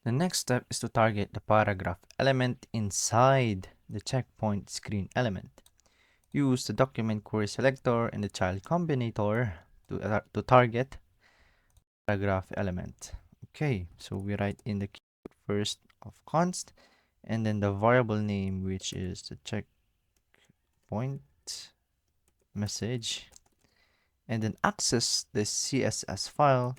The next step is to target the paragraph element inside the checkpoint screen element. Use the document query selector and the child combinator to target paragraph element. Okay, so we write in the keyword first of const and then the variable name, which is the checkpoint message, and then access the CSS file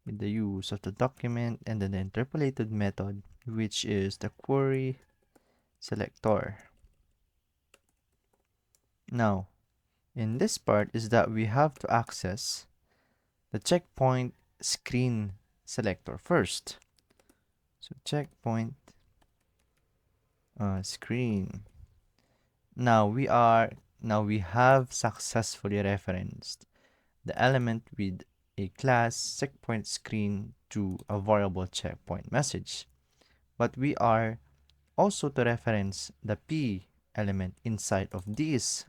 with the use of the document and then the interpolated method, which is the query selector. Now, in this part is that we have to access the checkpoint screen selector first. So checkpoint screen. Now we have successfully referenced the element with a class checkpoint screen to a variable checkpoint message. But we are also to reference the P element inside of this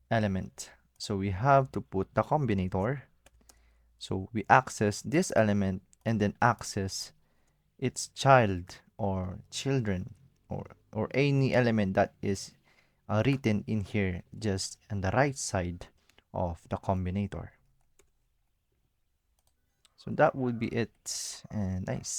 element. So we have to put the combinator. So we access this element and then access its child or children or any element that is written in here just on the right side of the combinator. So that would be it, and nice.